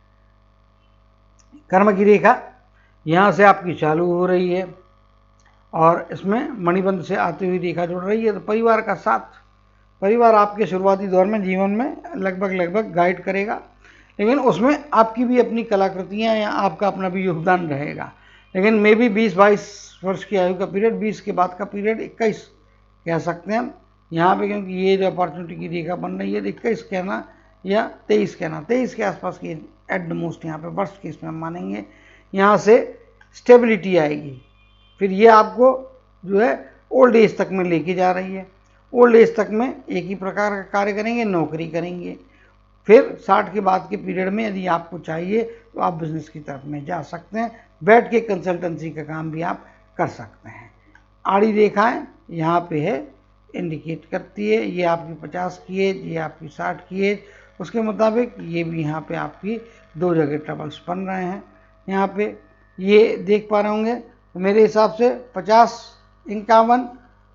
कर्म की रेखा यहाँ से आपकी चालू हो रही है और इसमें मणिबंध से आती हुई रेखा जुड़ रही है। तो परिवार का साथ, परिवार आपके शुरुआती दौर में जीवन में लगभग गाइड करेगा, लेकिन उसमें आपकी भी अपनी कलाकृतियाँ या आपका अपना भी योगदान रहेगा। लेकिन मे भी 20-22 वर्ष की आयु का पीरियड, 20 के बाद का पीरियड 21 कह सकते हैं हम यहाँ पे, क्योंकि ये जो अपॉर्चुनिटी की रेखा बन रही है, 21 कहना या 23 कहना, 23 के आसपास की एट द मोस्ट यहाँ पे वर्ष की इसमें हम मानेंगे। यहाँ से स्टेबिलिटी आएगी, फिर ये आपको जो है ओल्ड एज तक में लेके जा रही है। ओल्ड एज तक में एक ही प्रकार का कार्य करेंगे, नौकरी करेंगे। फिर 60 के बाद के पीरियड में यदि आपको चाहिए तो आप बिजनेस की तरफ में जा सकते हैं, बैठ के कंसल्टेंसी का काम भी आप कर सकते हैं। आड़ी रेखाएं यहाँ पे है, इंडिकेट करती है, ये आपकी 50 की एज, ये आपकी 60 की एज, उसके मुताबिक ये भी यहाँ पे आपकी दो जगह ट्रबल्स बन रहे हैं। यहाँ पे ये देख पा रहे होंगे, तो मेरे हिसाब से 50, 51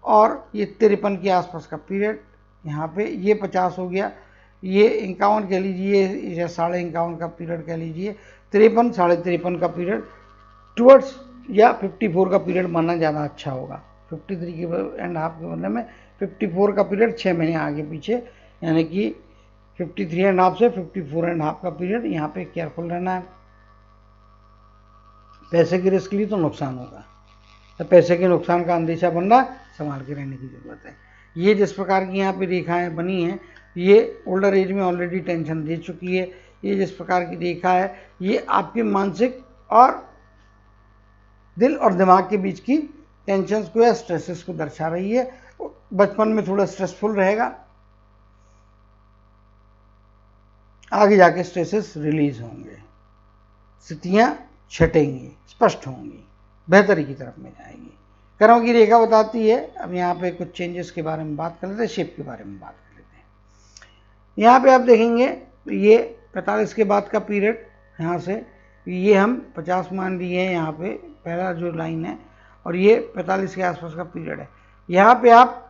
और ये 53 के आसपास का पीरियड, यहाँ पे ये 50 हो गया, ये 51 कह लीजिए या 51.5 का पीरियड कह लीजिए, 53, 53.5 का पीरियड टुवर्ड्स या 54 का पीरियड मानना ज़्यादा अच्छा होगा। 53 के एंड हाफ के बदले में 54 का पीरियड 6 महीने आगे पीछे, यानी कि 53.5 से 54.5 का पीरियड। यहाँ पे केयरफुल रहना है, पैसे की रिस्क ली तो नुकसान होगा, तो पैसे के नुकसान का अंदेशा बन रहा, संभाल के रहने की जरूरत है। ये जिस प्रकार की यहाँ पे रेखाएं बनी हैं, ये ओल्डर एज में ऑलरेडी टेंशन दे चुकी है। ये जिस प्रकार की रेखा है, ये आपके मानसिक और दिल और दिमाग के बीच की टेंशन्स को या स्ट्रेसेस को दर्शा रही है। बचपन में थोड़ा स्ट्रेसफुल रहेगा, आगे जाके स्ट्रेसेस रिलीज होंगे, स्थितियां छटेंगी, स्पष्ट होंगी, बेहतरी की तरफ में जाएंगी। कर्म की रेखा बताती है। अब यहाँ पे कुछ चेंजेस के बारे में बात कर लेते हैं, शेप के बारे में बात कर लेते हैं। यहाँ पे आप देखेंगे ये 45 के बाद का पीरियड, यहाँ से ये हम 50 मान लिए हैं, यहाँ पे पहला जो लाइन है, और ये 45 के आसपास का पीरियड है। यहाँ पे आप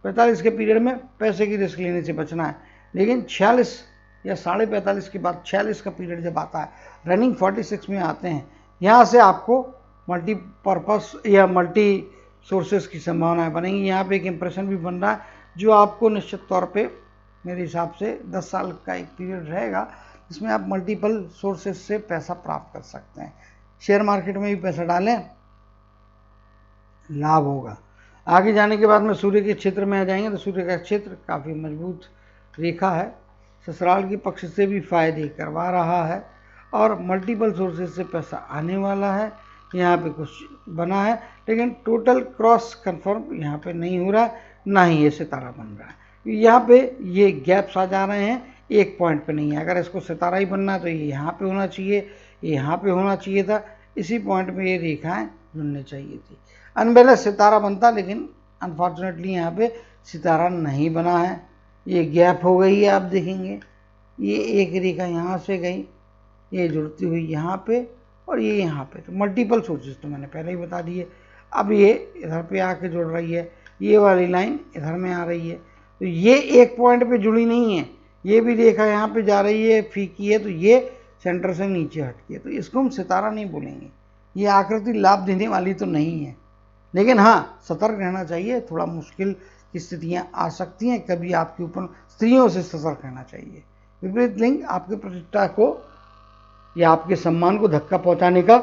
45 के पीरियड में पैसे की रिस्क लेने से बचना है, लेकिन 46 या 45.5 के बाद 46 का पीरियड जब आता है, रनिंग 46 में आते हैं, यहाँ से आपको मल्टीपर्पस या मल्टी सोर्सेस की संभावनाएं बनेंगी। यहाँ पे एक इम्प्रेशन भी बन रहा है जो आपको निश्चित तौर पे मेरे हिसाब से 10 साल का एक पीरियड रहेगा, जिसमें आप मल्टीपल सोर्सेस से पैसा प्राप्त कर सकते हैं। शेयर मार्केट में भी पैसा डालें, लाभ होगा। आगे जाने के बाद में सूर्य के क्षेत्र में आ जाएंगे, तो सूर्य का क्षेत्र काफ़ी मजबूत रेखा है, ससुराल के पक्ष से भी फायदे करवा रहा है और मल्टीपल सोर्सेज से पैसा आने वाला है। यहाँ पे कुछ बना है, लेकिन टोटल क्रॉस कंफर्म यहाँ पे नहीं हो रहा, ना ही ये सितारा बन रहा है। यहाँ पे ये गैप्स आ जा रहे हैं, एक पॉइंट पे नहीं है। अगर इसको सितारा ही बनना है तो ये यहाँ पे होना चाहिए, ये यहाँ पे होना चाहिए था, इसी पॉइंट में ये रेखाएं जुड़नी चाहिए थी। अनबैलेंस सितारा बनता, लेकिन अनफॉर्चुनेटली यहाँ पे सितारा नहीं बना है। ये गैप हो गई है, आप देखेंगे ये एक रेखा यहाँ से गई, ये जुड़ती हुई यहाँ पे और ये यहाँ पे, तो मल्टीपल सोर्सेज तो मैंने पहले ही बता दिए। अब ये इधर पे आके जुड़ रही है, ये वाली लाइन इधर में आ रही है, तो ये एक पॉइंट पे जुड़ी नहीं है, ये भी रेखा यहाँ पे जा रही है, फीकी है, तो ये सेंटर से नीचे हटती है, तो इसको हम सितारा नहीं बोलेंगे। ये आकृति लाभ देने वाली तो नहीं है, लेकिन हाँ सतर्क रहना चाहिए। थोड़ा मुश्किल की स्थितियाँ आ सकती हैं, कभी आपके ऊपर स्त्रियों से सतर्क रहना चाहिए। विपरीत लिंग आपके प्रतिष्ठा को या आपके सम्मान को धक्का पहुंचाने का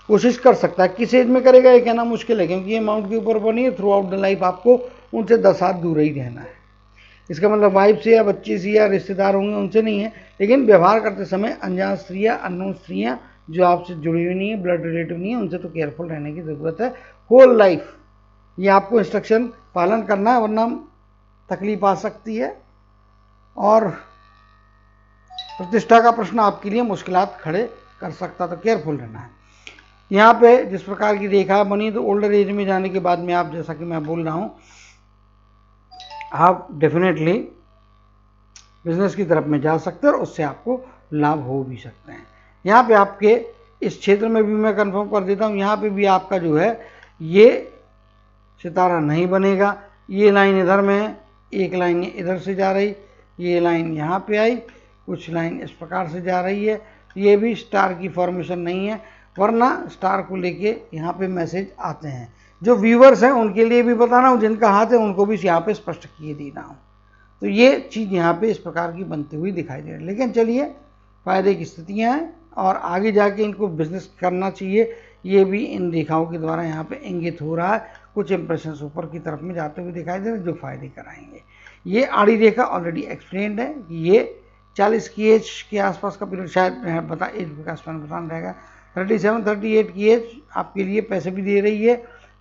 कोशिश कर सकता है। किस एज में करेगा ये कहना मुश्किल है, क्योंकि ये माउंट के ऊपर बनी है। थ्रू आउट द लाइफ आपको उनसे 10 हाथ दूर ही रहना है। इसका मतलब वाइफ से या बच्ची से या रिश्तेदार होंगे उनसे नहीं है, लेकिन व्यवहार करते समय अनजान स्त्रियाँ, अननोन स्त्रियाँ जो आपसे जुड़ी हुई नहीं है, ब्लड रिलेटिव नहीं है, उनसे तो केयरफुल रहने की ज़रूरत है। होल लाइफ ये आपको इंस्ट्रक्शन पालन करना है, वरना तकलीफ आ सकती है और प्रतिष्ठा का प्रश्न आपके लिए मुश्किलात खड़े कर सकता, तो केयरफुल रहना है। यहाँ पे जिस प्रकार की रेखा बनी, तो ओल्डर एज में जाने के बाद में आप, जैसा कि मैं बोल रहा हूँ, आप डेफिनेटली बिजनेस की तरफ में जा सकते हैं और उससे आपको लाभ हो भी सकते हैं। यहाँ पे आपके इस क्षेत्र में भी मैं कंफर्म कर देता हूँ, यहाँ पे भी आपका जो है ये सितारा नहीं बनेगा। ये लाइन इधर में है, एक लाइन इधर से जा रही, ये लाइन यहाँ पे आई, कुछ लाइन इस प्रकार से जा रही है, ये भी स्टार की फॉर्मेशन नहीं है, वरना स्टार को लेके यहाँ पे मैसेज आते हैं। जो व्यूवर्स हैं उनके लिए भी बता रहा हूँ, जिनका हाथ है उनको भी यहाँ पे स्पष्ट किए दे रहा हूँ। तो ये चीज़ यहाँ पे इस प्रकार की बनती हुई दिखाई दे रही है, लेकिन चलिए फायदे की स्थितियाँ हैं और आगे जाके इनको बिजनेस करना चाहिए। ये भी इन रेखाओं के द्वारा यहाँ पे इंगित हो रहा है। कुछ इंप्रेशन ऊपर की तरफ में जाते हुए दिखाई दे रहे हैं जो फायदे कराएंगे। ये आड़ी रेखा ऑलरेडी एक्सप्लेन्ड है कि ये 40 की एज के आसपास का पीरियड, शायद बता एज विकास में बताना रहेगा। 37, 38 की एज आपके लिए पैसे भी दे रही है,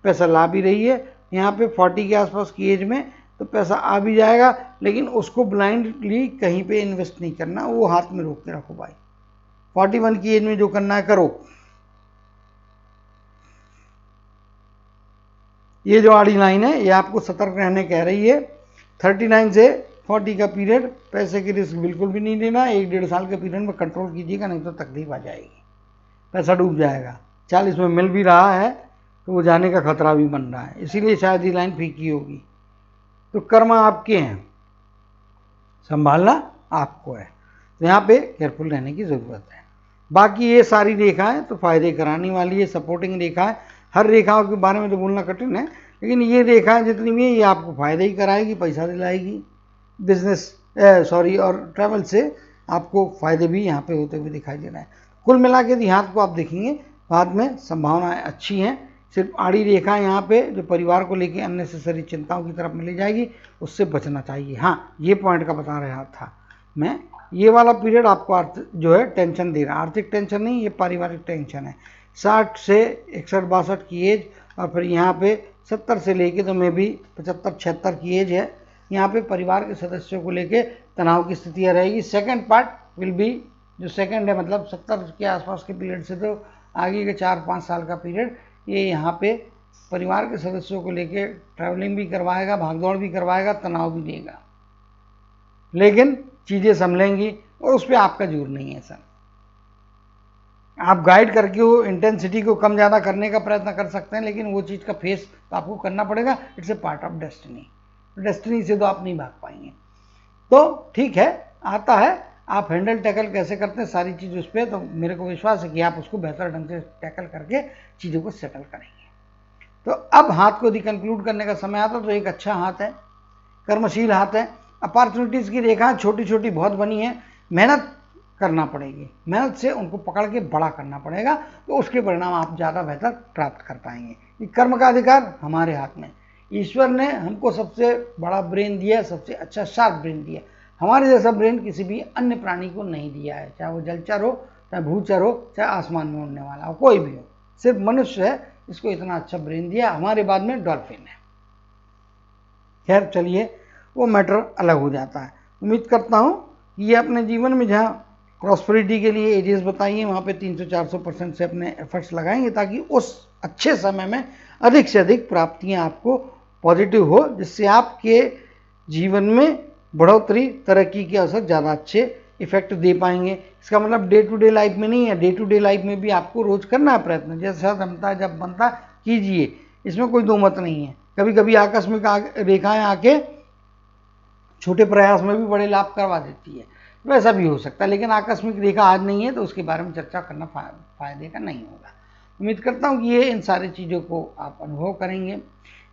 पैसा ला भी रही है। यहाँ पे 40 के आसपास की एज में तो पैसा आ भी जाएगा, लेकिन उसको ब्लाइंडली कहीं पे इन्वेस्ट नहीं करना, वो हाथ में रोक के रखो भाई। 41 की एज में जो करना है करो। ये जो आड़ी लाइन है ये आपको सतर्क रहने कह रही है। 39 से 40 का पीरियड पैसे की रिस्क बिल्कुल भी नहीं लेना। 1-1.5 साल के पीरियड में कंट्रोल कीजिएगा, नहीं तो तकलीफ आ जाएगी, पैसा डूब जाएगा। 40 में मिल भी रहा है तो वो जाने का खतरा भी बन रहा है, इसीलिए शायद ये लाइन फीकी होगी। तो कर्म आपके हैं, संभालना आपको है, तो यहाँ पे केयरफुल रहने की ज़रूरत है। बाकी ये सारी रेखाएं तो फायदे कराने वाली है, सपोर्टिंग रेखा है। हर रेखाओं के बारे में तो बोलना कठिन है, लेकिन ये रेखाएं जितनी भी है ये आपको फायदे ही कराएगी, पैसा दिलाएगी, बिजनेस और ट्रैवल से आपको फायदे भी यहाँ पे होते हुए दिखाई दे रहे हैं। कुल मिला के देहात को आप देखेंगे बाद में संभावनाएं अच्छी हैं। सिर्फ आड़ी रेखा यहाँ पे जो परिवार को लेके अननेसेसरी चिंताओं की तरफ मिली जाएगी, उससे बचना चाहिए। हाँ, ये पॉइंट का बता रहा था मैं, ये वाला पीरियड आपको जो है टेंशन दे रहा है, आर्थिक टेंशन नहीं, ये पारिवारिक टेंशन है। 60 से 61-62 की एज और फिर यहाँ पे 70 से लेके तो मे भी 75-76 की एज है। यहाँ पे परिवार के सदस्यों को लेके तनाव की स्थितियाँ रहेगी। सेकंड पार्ट विल बी, जो सेकंड है मतलब 70 के आसपास के पीरियड से तो आगे के 4-5 साल का पीरियड, ये यहाँ पे परिवार के सदस्यों को लेके ट्रैवलिंग भी करवाएगा, भागदौड़ भी करवाएगा, तनाव भी देगा, लेकिन चीज़ें संभलेंगी और उस पर आपका जोर नहीं है सर। आप गाइड करके वो इंटेंसिटी को कम ज़्यादा करने का प्रयत्न कर सकते हैं, लेकिन वो चीज़ का फेस तो आपको करना पड़ेगा। It's a part of destiny, destiny से तो आप नहीं भाग पाएंगे। तो ठीक है, आता है, आप हैंडल टैकल कैसे करते हैं सारी चीज़ उस पर, तो मेरे को विश्वास है कि आप उसको बेहतर ढंग से टैकल करके चीज़ों को सेटल करेंगे। तो अब हाथ को यदि कंक्लूड करने का समय आता तो एक अच्छा हाथ है, कर्मशील हाथ है। अपॉर्चुनिटीज़ की रेखा छोटी छोटी बहुत बनी है, मेहनत करना पड़ेगी, मेहनत से उनको पकड़ के बड़ा करना पड़ेगा, तो उसके परिणाम आप ज़्यादा बेहतर प्राप्त कर पाएंगे। ये कर्म का अधिकार हमारे हाथ में, ईश्वर ने हमको सबसे बड़ा ब्रेन दिया, सबसे अच्छा शार्प ब्रेन दिया। हमारे जैसा ब्रेन किसी भी अन्य प्राणी को नहीं दिया है, चाहे वो जलचर हो, चाहे भूचर हो, चाहे आसमान में उड़ने वाला हो, कोई भी हो, सिर्फ मनुष्य है इसको इतना अच्छा ब्रेन दिया। हमारे बाद में डॉल्फिन है। खैर चलिए, वो मैटर अलग हो जाता है। उम्मीद करता हूँ कि ये अपने जीवन में जहाँ प्रॉस्पेरिटी के लिए एजेस बताइए, वहाँ पे 300-400% से अपने एफर्ट्स लगाएंगे ताकि उस अच्छे समय में अधिक से अधिक प्राप्तियाँ आपको पॉजिटिव हो, जिससे आपके जीवन में बढ़ोतरी, तरक्की के अवसर ज़्यादा अच्छे इफेक्ट दे पाएंगे। इसका मतलब डे टू डे लाइफ में नहीं है, डे टू डे लाइफ में भी आपको रोज करना है प्रयत्न, जैसा जमता जब बनता कीजिए, इसमें कोई दो मत नहीं है। कभी कभी आकस्मिक रेखाएं आके छोटे प्रयास में भी बड़े लाभ करवा देती है, वैसा भी हो सकता है, लेकिन आकस्मिक रेखा आज नहीं है तो उसके बारे में चर्चा करना फायदे का नहीं होगा। उम्मीद करता हूँ कि ये इन सारी चीज़ों को आप अनुभव करेंगे,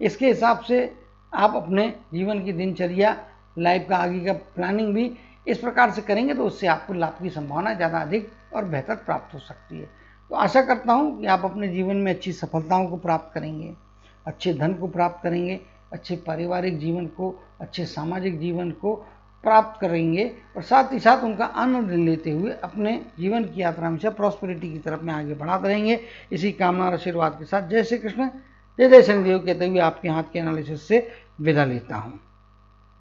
इसके हिसाब से आप अपने जीवन की दिनचर्या, लाइफ का आगे का प्लानिंग भी इस प्रकार से करेंगे तो उससे आपको लाभ की संभावना ज़्यादा अधिक और बेहतर प्राप्त हो सकती है। तो आशा करता हूँ कि आप अपने जीवन में अच्छी सफलताओं को प्राप्त करेंगे, अच्छे धन को प्राप्त करेंगे, अच्छे पारिवारिक जीवन को, अच्छे सामाजिक जीवन को प्राप्त करेंगे और साथ ही साथ उनका आनंद लेते हुए अपने जीवन की यात्रा में से प्रॉस्पेरिटी की तरफ में आगे बढ़ाते रहेंगे। इसी कामना और आशीर्वाद के साथ जय श्री कृष्ण, जय जय शनिदेव कहते हुए आपके हाथ के एनालिसिस से विदा लेता हूँ।